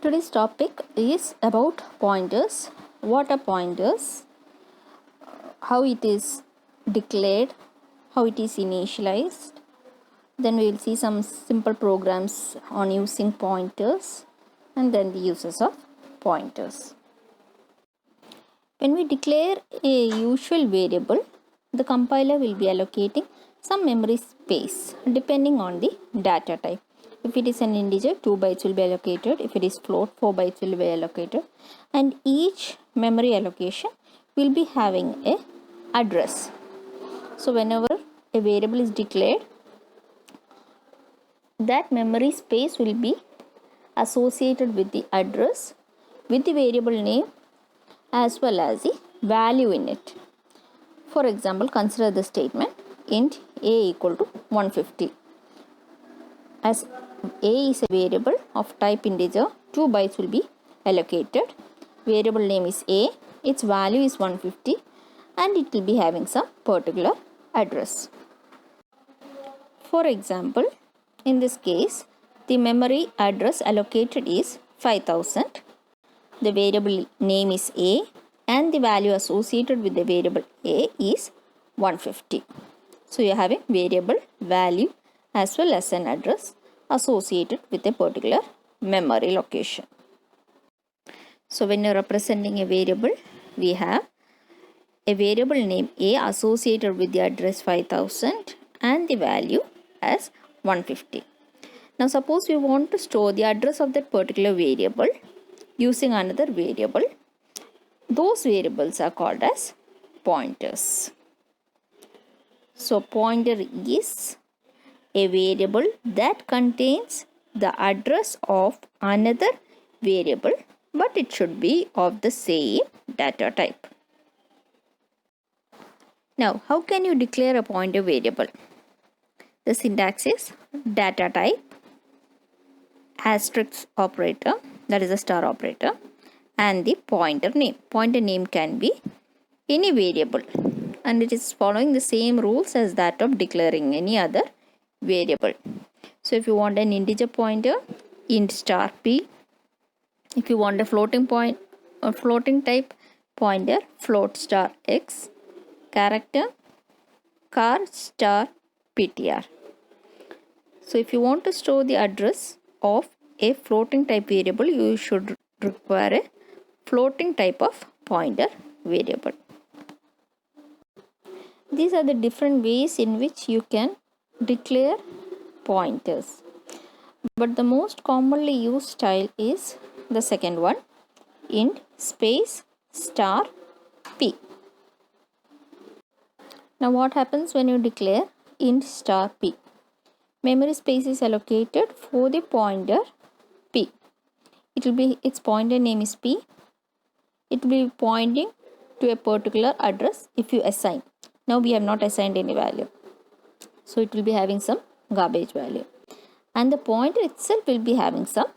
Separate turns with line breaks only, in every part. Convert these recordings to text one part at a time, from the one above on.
Today's topic is about pointers. What are pointers? How it is declared, how it is initialized. Then we will see some simple programs on using pointers and then the uses of pointers. When we declare a usual variable, the compiler will be allocating some memory space depending on the data type. If it is an integer, 2 bytes will be allocated. If it is float, 4 bytes will be allocated. And each memory allocation will be having a address. So whenever a variable is declared, that memory space will be associated with the address, with the variable name, as well as the value in it. For example, consider the statement int a equal to 150. As a is a variable of type integer, 2 bytes will be allocated. Variable name is a, its value is 150, and it will be having some particular address. For example, in this case, the memory address allocated is 5000. The variable name is a, and the value associated with the variable a is 150. So you are having variable, value, as well as an address associated with a particular memory location. So when you are representing a variable, we have a variable name a associated with the address 5000 and the value as 150. Now suppose we want to store the address of that particular variable using another variable. Those variables are called as pointers. So pointer is a variable that contains the address of another variable, but it should be of the same data type. Now, how can you declare a pointer variable? The syntax is data type, asterisk operator, that is a star operator, and the pointer name. Pointer name can be any variable, and it is following the same rules as that of declaring any other variable. So if you want an integer pointer, int star p. If you want a floating type pointer, float star x. Character, char star ptr. So if you want to store the address of a floating type variable, you should require a floating type of pointer variable. These are the different ways in which you can declare pointers. But the most commonly used style is the second one, int space star p. Now what happens when you declare int star p? Memory space is allocated for the pointer p. It will be, its pointer name is p. It will be pointing to a particular address if you assign. Now we have not assigned any value, so it will be having some garbage value, and the pointer itself will be having some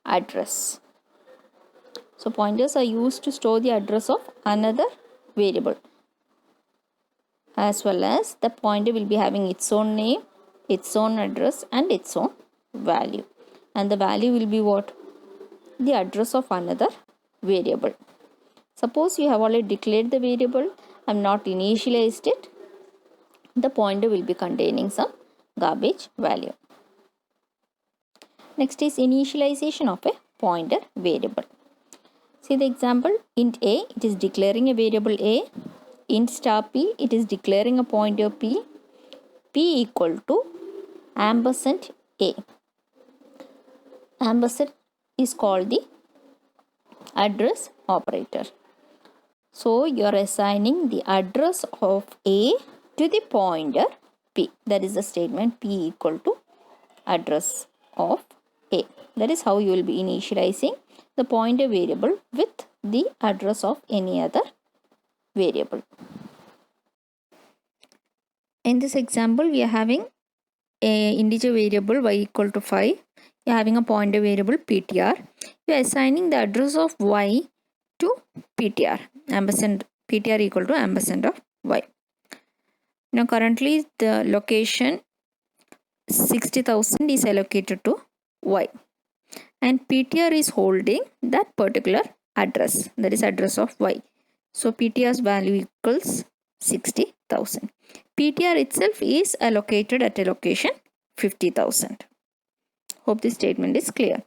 address. So pointers are used to store the address of another variable, as well as the pointer will be having its own name, its own address, and its own value, and the value will be what? The address of another variable. Suppose you have already declared the variable and not initialized it, the pointer will be containing some garbage value. Next is initialization of a pointer variable. See the example, int a, it is declaring a variable a. Int star p, it is declaring a pointer p. P equal to ampersand a. Ampersand is called the address operator. So you are assigning the address of a to the pointer p. That is the statement p equal to address of a. That is how you will be initializing the pointer variable with the address of any other variable. In this example, we are having a integer variable y equal to 5. You are having a pointer variable ptr. You are assigning the address of y to ptr. Ampersand ptr equal to ampersand of y. Now currently the location 60,000 is allocated to y, and PTR is holding that particular address, that is address of Y. So PTR's value equals 60,000. PTR itself is allocated at a location 50,000. Hope this statement is clear.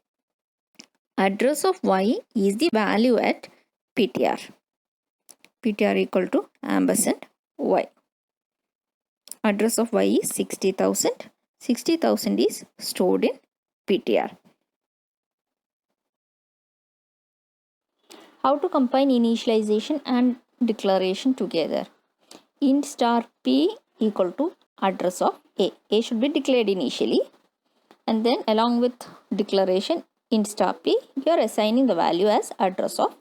Address of Y is the value at PTR. PTR equal to ampersand Y. Address of Y is 60,000. 60,000 is stored in PTR. How to combine initialization and declaration together? Int star P equal to address of A. A should be declared initially, and then along with declaration int star P, you are assigning the value as address of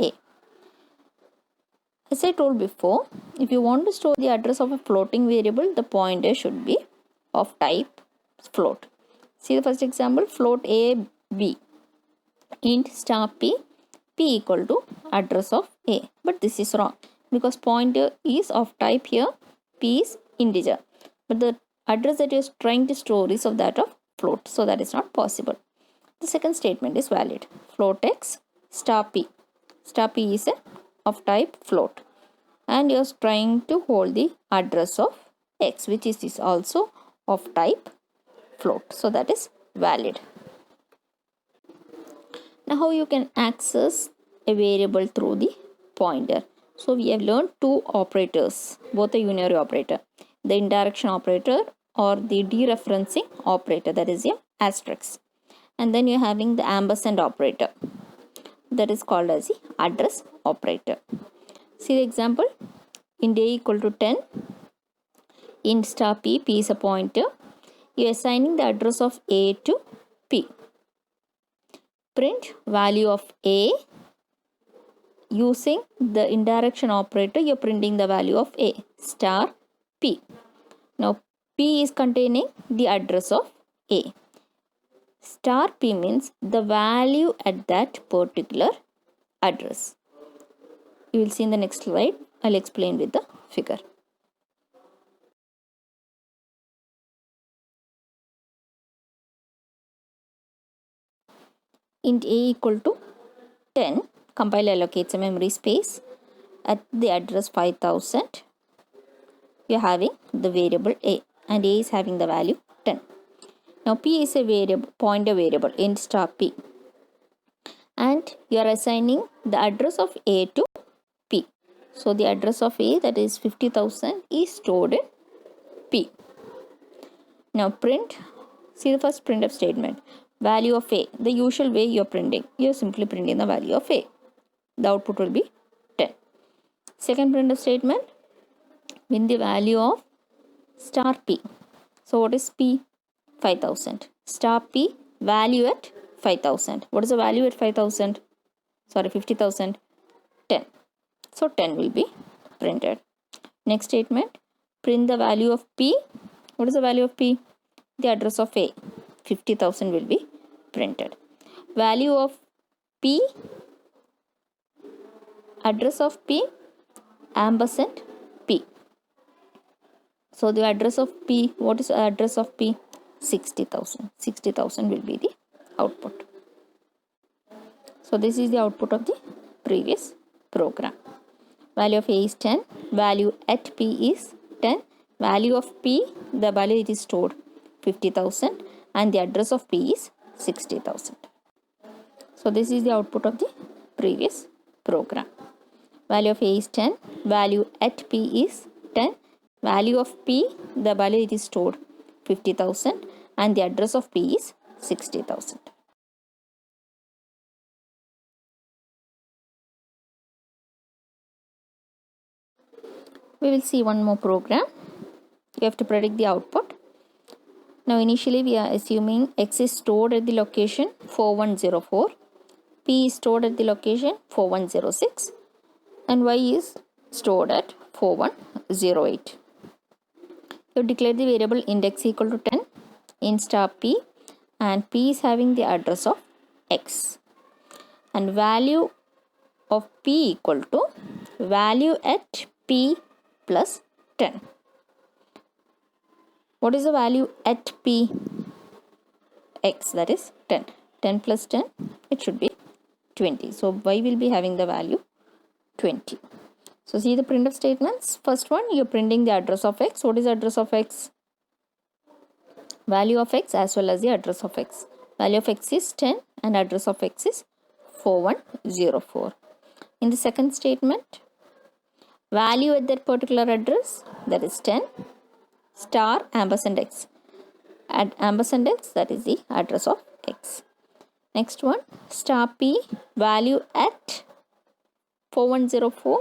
A. As I told before, if you want to store the address of a floating variable, the pointer should be of type float. See the first example, float A B. Int star P, P equal to address of A. But this is wrong because pointer is of type here, P is integer. But the address that you are trying to store is of that of float. So that is not possible. The second statement is valid. Float x star P. Star P is of type float. And you are trying to hold the address of x, which is also of type float. So that is valid. Now how you can access a variable through the pointer. So we have learned two operators, both a unary operator, the indirection operator or the dereferencing operator, that is a asterisk. And then you're having the ampersand operator, that is called as the address operator. See the example, int A equal to 10, int star P, P is a pointer, you're assigning the address of A to P. Print value of A. Using the indirection operator, you're printing the value of A star P. Now P is containing the address of A. Star P means the value at that particular address. You will see in the next slide. I'll explain with the figure. Int A equal to 10. Compiler allocates a memory space at the address 5000. We are having the variable A, and A is having the value 10. Now P is a variable, pointer variable, int star P, and you are assigning the address of A to P. So the address of A, that is 50,000, is stored in P. Now print, see the first printf statement, value of A. The usual way you are printing, you are simply printing the value of A. The output will be 10. Second printf statement, when the value of star P. So what is P? 5000. Star P, value at 5000. What is the value at 5000? Sorry, 50,000. 10. So 10 will be printed. Next statement, print the value of P. What is the value of P? The address of A. 50,000 will be printed. Value of P, address of P, ampersand P. So the address of P, what is the address of P? 60,000. 60,000 will be the output. So this is the output of the previous program. Value of A is 10. Value at P is 10. Value of P, the value it is stored 50,000, and the address of P is 60,000. So this is the output of the previous program. Value of A is 10. Value at P is 10. Value of P, the value it is stored 50,000, and the address of P is 60,000. We will see one more program. You have to predict the output. Now initially we are assuming X is stored at the location 4104, P is stored at the location 4106, and Y is stored at 4108. You declare the variable index equal to 10, int star P, and P is having the address of X, and value of P equal to value at P plus 10. What is the value at P? X, that is 10. 10 plus 10, it should be 20. So y will be having the value 20. So see the printf statements. First one, you're printing the address of x. What is the address of x? Value of x as well as the address of x. Value of x is 10 and address of x is 4104. In the second statement, value at that particular address, that is 10 star ampersand x. Add ampersand x, that is the address of x. Next one, star p, value at 4104,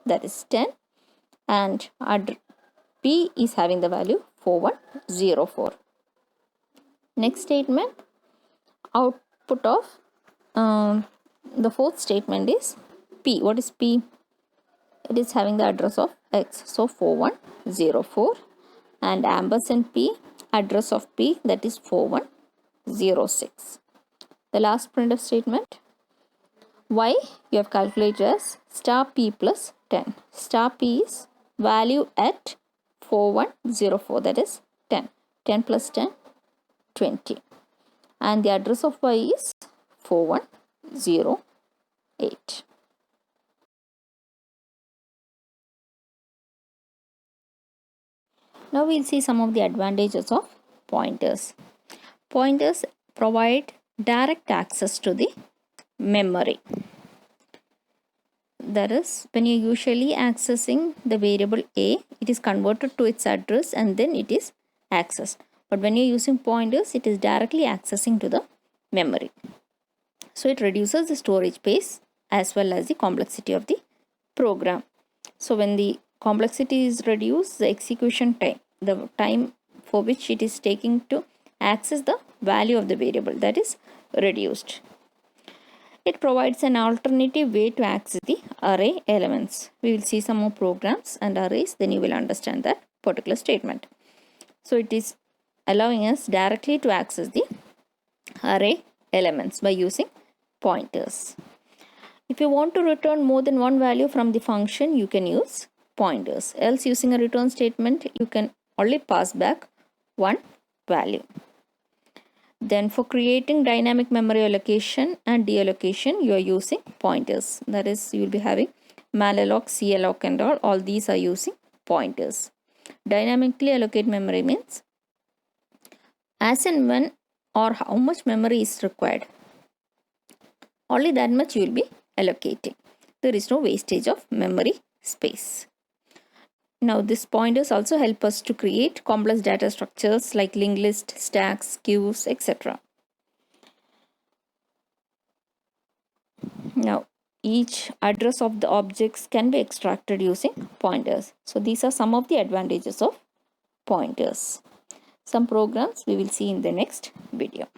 that is 10, and p is having the value 4104. Next statement, output of the fourth statement is p. What is p? It is having the address of x, so 4104, and ampersand p, address of p, that is 4106. The last printf statement, y you have calculated as star p plus 10. Star p is value at 4104, that is 10. 10 plus 10, 20. And the address of y is 4108. Now we'll see some of the advantages of pointers. Pointers provide direct access to the memory. That is, when you're usually accessing the variable a, it is converted to its address and then it is accessed. But when you're using pointers, it is directly accessing to the memory. So it reduces the storage space as well as the complexity of the program. So when the complexity is reduced, the execution time, the time for which it is taking to access the value of the variable, that is reduced. It provides an alternative way to access the array elements. We will see some more programs and arrays, then you will understand that particular statement. So it is allowing us directly to access the array elements by using pointers. If you want to return more than one value from the function, you can use pointers. Else, using a return statement, you can only pass back one value. Then for creating dynamic memory allocation and deallocation, you are using pointers. That is, you will be having malloc, calloc and all these are using pointers. Dynamically allocate memory means as and when or how much memory is required, only that much you will be allocating. There is no wastage of memory space. Now these pointers also help us to create complex data structures like linked list, stacks, queues, etc. Now each address of the objects can be extracted using pointers. So these are some of the advantages of pointers. Some programs we will see in the next video.